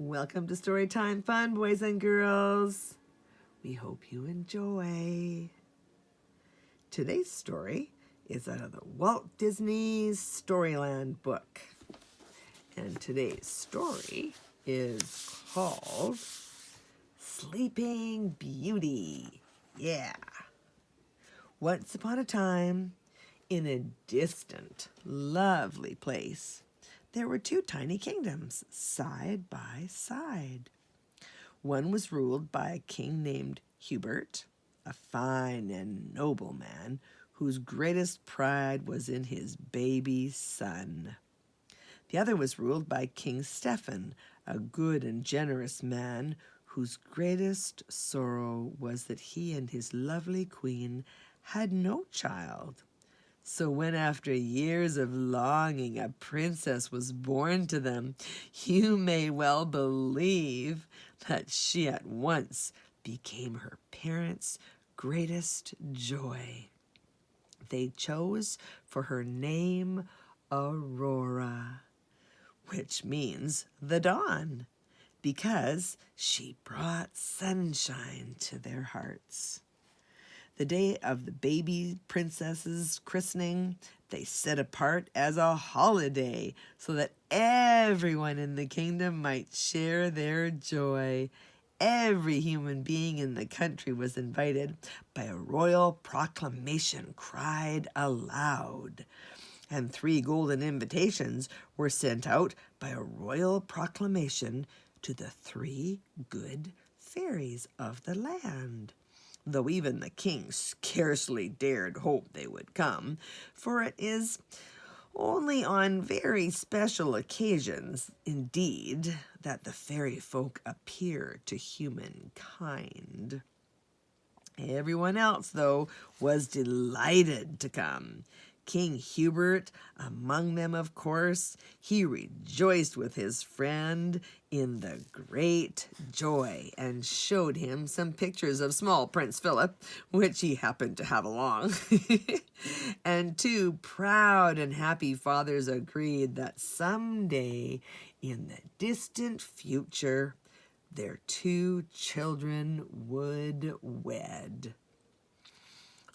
Welcome to Storytime Fun, boys and girls. We hope you enjoy. Today's story is out of the Walt Disney's Storyland book. And today's story is called Sleeping Beauty. Yeah. Once upon a time, in a distant, lovely place, there were two tiny kingdoms, side by side. One was ruled by a king named Hubert, a fine and noble man whose greatest pride was in his baby son. The other was ruled by King Stephen, a good and generous man whose greatest sorrow was that he and his lovely queen had no child. So when after years of longing a princess was born to them, you may well believe that she at once became her parents' greatest joy. They chose for her name Aurora, which means the dawn, because she brought sunshine to their hearts. The day of the baby princess's christening, they set apart as a holiday so that everyone in the kingdom might share their joy. Every human being in the country was invited by a royal proclamation cried aloud. And 3 golden invitations were sent out by a royal proclamation to the 3 good fairies of the land, though even the king scarcely dared hope they would come, for it is only on very special occasions, indeed, that the fairy folk appear to humankind. Everyone else, though, was delighted to come. King Hubert among them, of course. He rejoiced with his friend in the great joy and showed him some pictures of small Prince Philip, which he happened to have along. And 2 proud and happy fathers agreed that someday in the distant future, their 2 children would wed.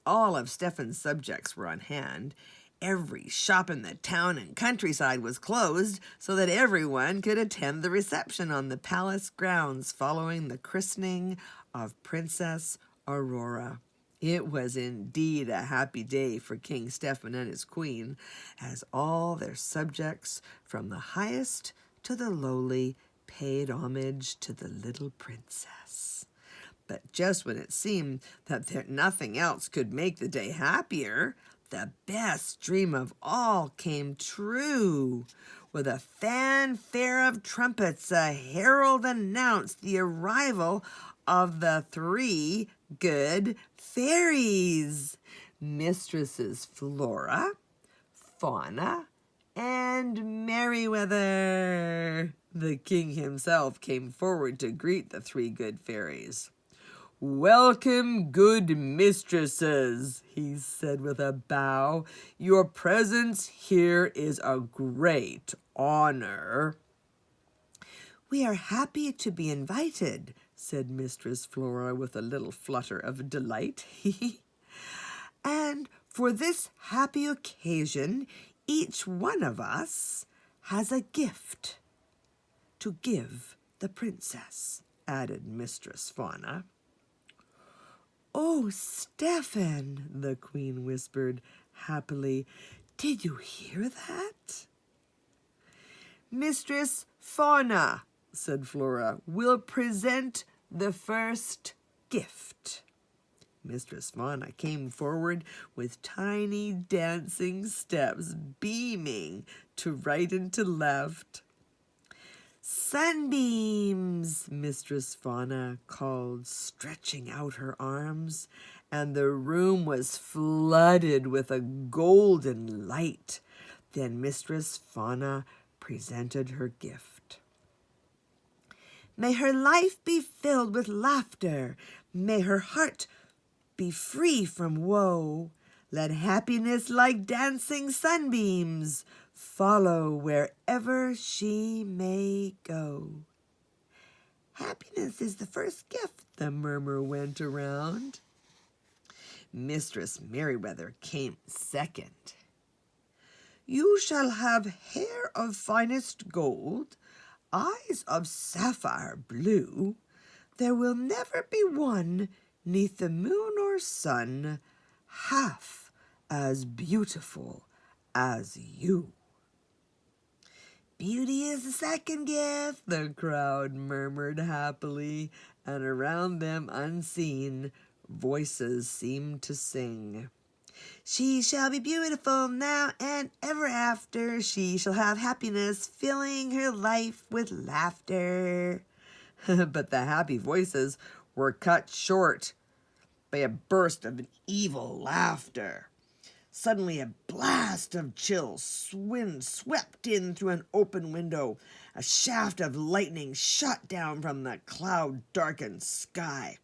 All of Stephen's subjects were on hand. Every shop in the town and countryside was closed so that everyone could attend the reception on the palace grounds following the christening of Princess Aurora. It was indeed a happy day for King Stephen and his queen, as all their subjects, from the highest to the lowly, paid homage to the little princess. But just when it seemed that nothing else could make the day happier, the best dream of all came true. With a fanfare of trumpets, a herald announced the arrival of the 3 good fairies, Mistresses Flora, Fauna, and Merryweather. The king himself came forward to greet the 3 good fairies. "Welcome, good mistresses," he said with a bow. "Your presence here is a great honor." "We are happy to be invited," said Mistress Flora with a little flutter of delight. "And for this happy occasion, each one of us has a gift to give the princess," added Mistress Fauna. "Oh, Stephen," the queen whispered happily, "did you hear that?" "Mistress Fauna," said Flora, "will present the first gift." Mistress Fauna came forward with tiny dancing steps, beaming to right and to left. "Sunbeams," Mistress Fauna called, stretching out her arms, and the room was flooded with a golden light. Then Mistress Fauna presented her gift. "May her life be filled with laughter. May her heart be free from woe. Let happiness like dancing sunbeams follow wherever she may go." Happiness is the first gift, the murmur went around. Mistress Merryweather came second. You shall have hair of finest gold, eyes of sapphire blue. There will never be one, 'neath the moon or sun, half as beautiful as you. Beauty is the second gift, the crowd murmured happily, and around them unseen voices seemed to sing. She shall be beautiful now and ever after. She shall have happiness, filling her life with laughter. But the happy voices were cut short by a burst of evil laughter. Suddenly a blast of chill wind swept in through an open window. A shaft of lightning shot down from the cloud-darkened sky.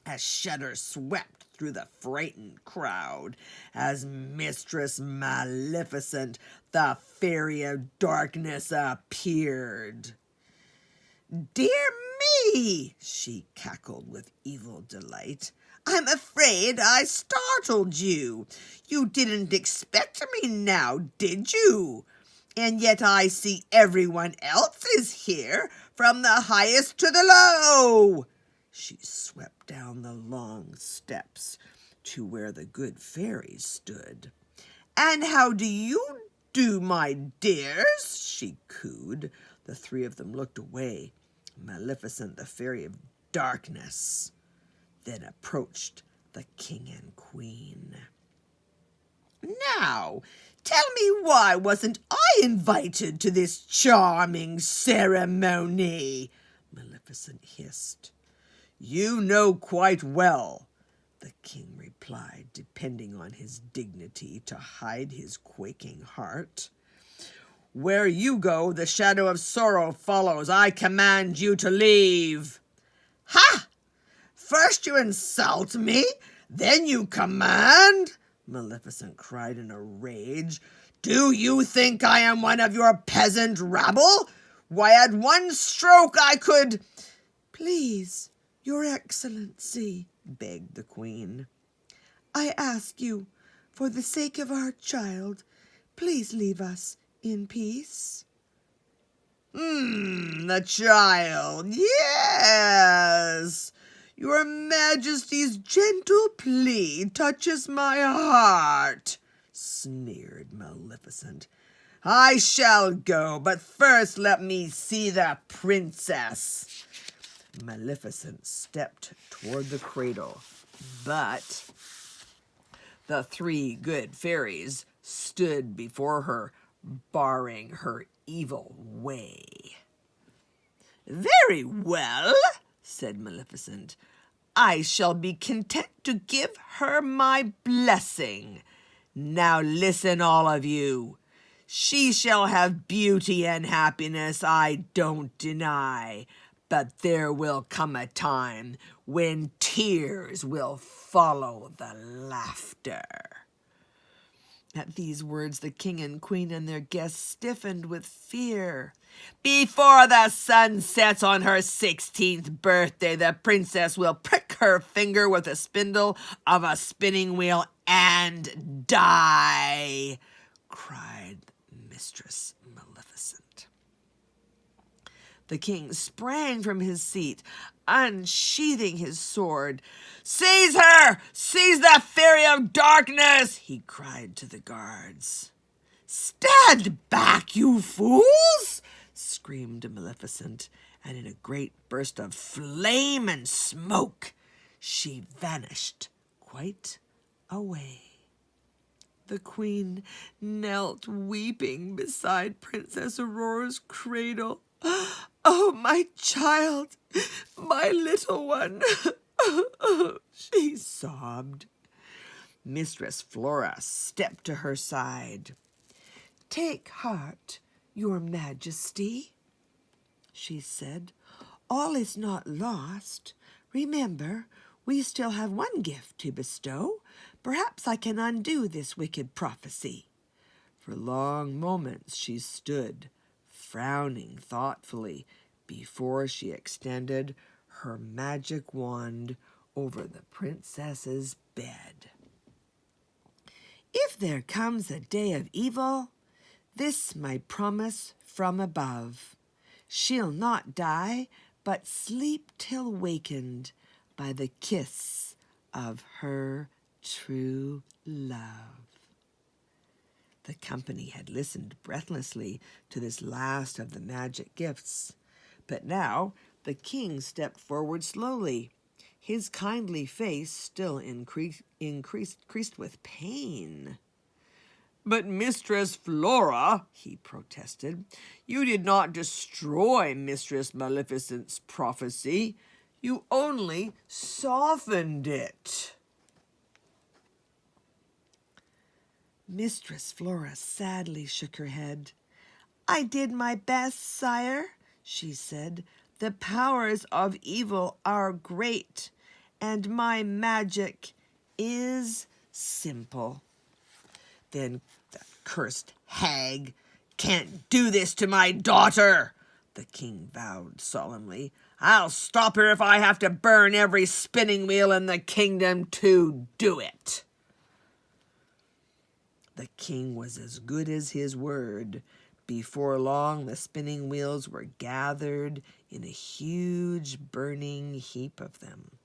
A shudder swept through the frightened crowd as Mistress Maleficent, the Fairy of Darkness, appeared. "Dear me," she cackled with evil delight. "I'm afraid I startled you. You didn't expect me now, did you? And yet I see everyone else is here, from the highest to the low." She swept down the long steps to where the good fairies stood. "And how do you do, my dears?" she cooed. The three of them looked away. Maleficent, the Fairy of Darkness, then approached the king and queen. "Now, tell me, why wasn't I invited to this charming ceremony?" Maleficent hissed. "You know quite well," the king replied, depending on his dignity to hide his quaking heart. "Where you go, the shadow of sorrow follows. I command you to leave." "Ha! First you insult me, then you command?" Maleficent cried in a rage. "Do you think I am one of your peasant rabble? Why, at one stroke I could—" "Please, Your Excellency," begged the queen, "I ask you, for the sake of our child, please leave us in peace." The child, yes. Your Majesty's gentle plea touches my heart," sneered Maleficent. "I shall go, but first let me see the princess." Maleficent stepped toward the cradle, but the three good fairies stood before her, barring her evil way. "Very well," said Maleficent. "I shall be content to give her my blessing. Now listen, all of you. She shall have beauty and happiness, I don't deny. But there will come a time when tears will follow the laughter." At these words, the king and queen and their guests stiffened with fear. "Before the sun sets on her 16th birthday, the princess will prick her finger with a spindle of a spinning wheel and die," cried Mistress Maleficent. The king sprang from his seat, unsheathing his sword. "Seize her! Seize the Fairy of Darkness!" he cried to the guards. "Stand back, you fools!" screamed Maleficent, and in a great burst of flame and smoke, she vanished quite away. The queen knelt weeping beside Princess Aurora's cradle. "Oh, my child, my little one," she sobbed. Mistress Flora stepped to her side. "Take heart, Your Majesty," she said. "All is not lost. Remember, we still have one gift to bestow. Perhaps I can undo this wicked prophecy." For long moments she stood, frowning thoughtfully, before she extended her magic wand over the princess's bed. "If there comes a day of evil, this my promise from above. She'll not die, but sleep till wakened by the kiss of her true love." The company had listened breathlessly to this last of the magic gifts, but now the king stepped forward slowly, his kindly face still increased with pain. "But Mistress Flora," he protested, "you did not destroy Mistress Maleficent's prophecy. You only softened it." Mistress Flora sadly shook her head. "I did my best, sire," she said. "The powers of evil are great, and my magic is simple." "Then the cursed hag can't do this to my daughter," the king vowed solemnly. "I'll stop her if I have to burn every spinning wheel in the kingdom to do it." The king was as good as his word. Before long, the spinning wheels were gathered in a huge burning heap of them.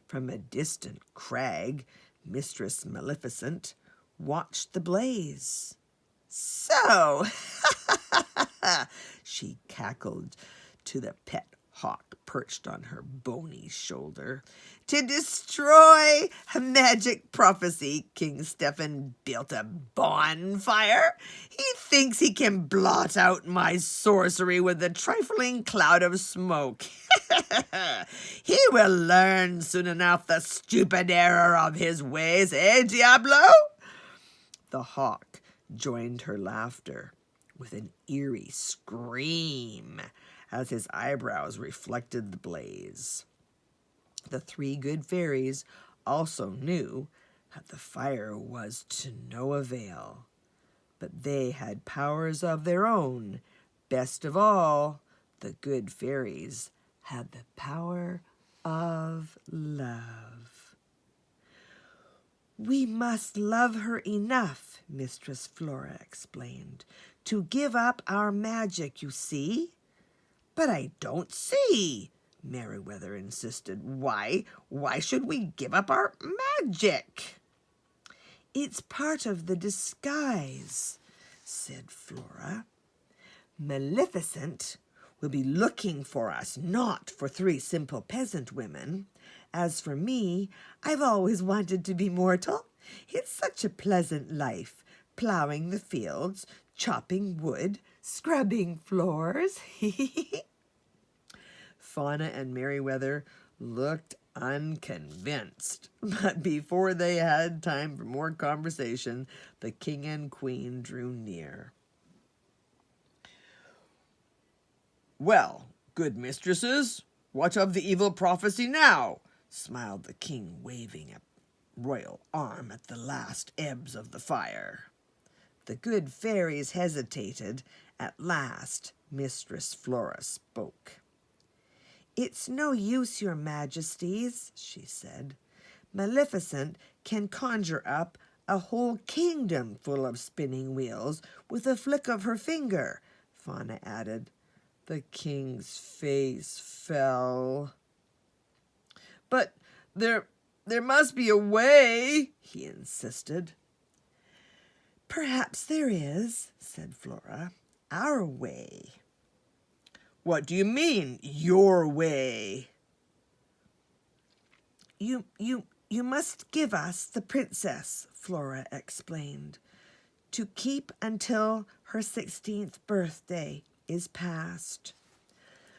From a distant crag, Mistress Maleficent watched the blaze. "So," she cackled to the pet hawk perched on her bony shoulder, "to destroy a magic prophecy, King Stefan built a bonfire. He thinks he can blot out my sorcery with a trifling cloud of smoke. He will learn soon enough the stupid error of his ways, eh, Diablo?" The hawk joined her laughter with an eerie scream as his eyebrows reflected the blaze. The three good fairies also knew that the fire was to no avail, but they had powers of their own. Best of all, the good fairies had the power of love. "We must love her enough," Mistress Flora explained, "to give up our magic, you see." "But I don't see," Merryweather insisted. Why should we give up our magic?" "It's part of the disguise," said Flora. "Maleficent will be looking for us, not for three simple peasant women. As for me, I've always wanted to be mortal. It's such a pleasant life, plowing the fields, chopping wood, scrubbing floors." Fauna and Merryweather looked unconvinced, but before they had time for more conversation, the king and queen drew near. "Well, good mistresses, what of the evil prophecy now?" smiled the king, waving a royal arm at the last ebbs of the fire. The good fairies hesitated. At last, Mistress Flora spoke. "It's no use, your majesties," she said. "Maleficent can conjure up a whole kingdom full of spinning wheels with a flick of her finger," Fauna added. The king's face fell. "But there must be a way," he insisted. "Perhaps there is," said Flora. "Our way." "What do you mean, your way?" You must give us the princess," Flora explained, "to keep until her 16th birthday is past.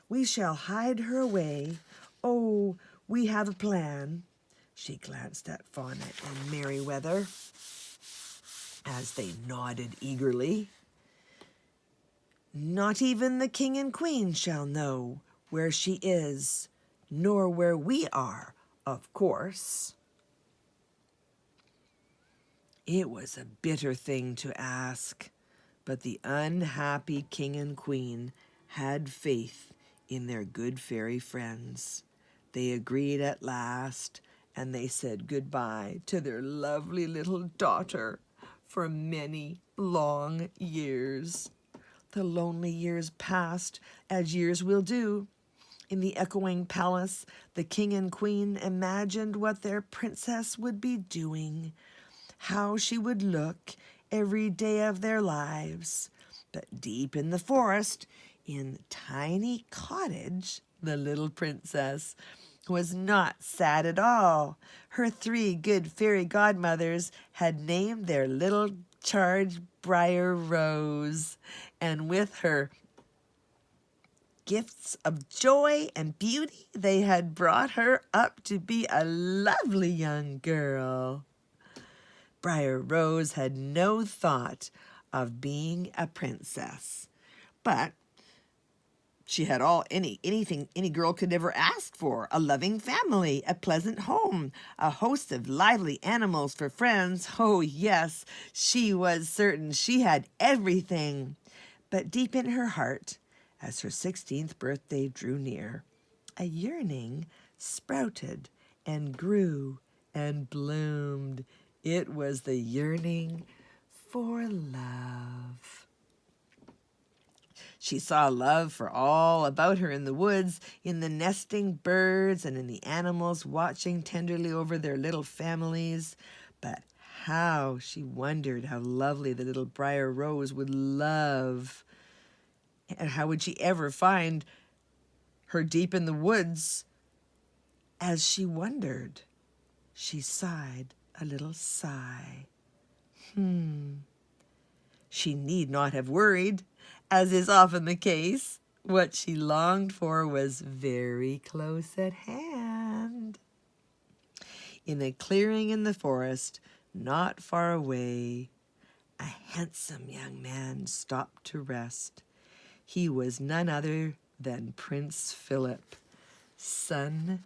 We shall hide her away. Oh, we have a plan." She glanced at Fauna and Merryweather as they nodded eagerly. "Not even the king and queen shall know where she is, nor where we are, of course." It was a bitter thing to ask, but the unhappy king and queen had faith in their good fairy friends. They agreed at last, and they said goodbye to their lovely little daughter for many long years. The lonely years passed, as years will do. In the echoing palace, the king and queen imagined what their princess would be doing, how she would look every day of their lives. But deep in the forest, in tiny cottage, the little princess was not sad at all. Her 3 good fairy godmothers had named their little charge Briar Rose, and with her gifts of joy and beauty, they had brought her up to be a lovely young girl. Briar Rose had no thought of being a princess, but she had anything any girl could ever ask for: a loving family, a pleasant home, a host of lively animals for friends. Oh yes, she was certain she had everything. But deep in her heart, as her 16th birthday drew near, a yearning sprouted and grew and bloomed. It was the yearning for love. She saw love for all about her in the woods, in the nesting birds, and in the animals watching tenderly over their little families. But how she wondered how lovely the little Briar Rose would love. And how would she ever find her deep in the woods? As she wondered, she sighed a little sigh. She need not have worried, as is often the case. What she longed for was very close at hand. In a clearing in the forest, not far away, a handsome young man stopped to rest. He was none other than Prince Philip, son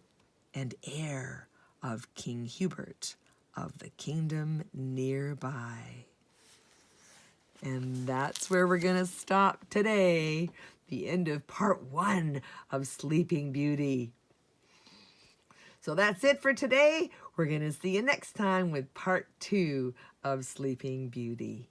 and heir of King Hubert of the kingdom nearby. And that's where we're going to stop today. The end of part 1 of Sleeping Beauty. So that's it for today. We're going to see you next time with part 2 of Sleeping Beauty.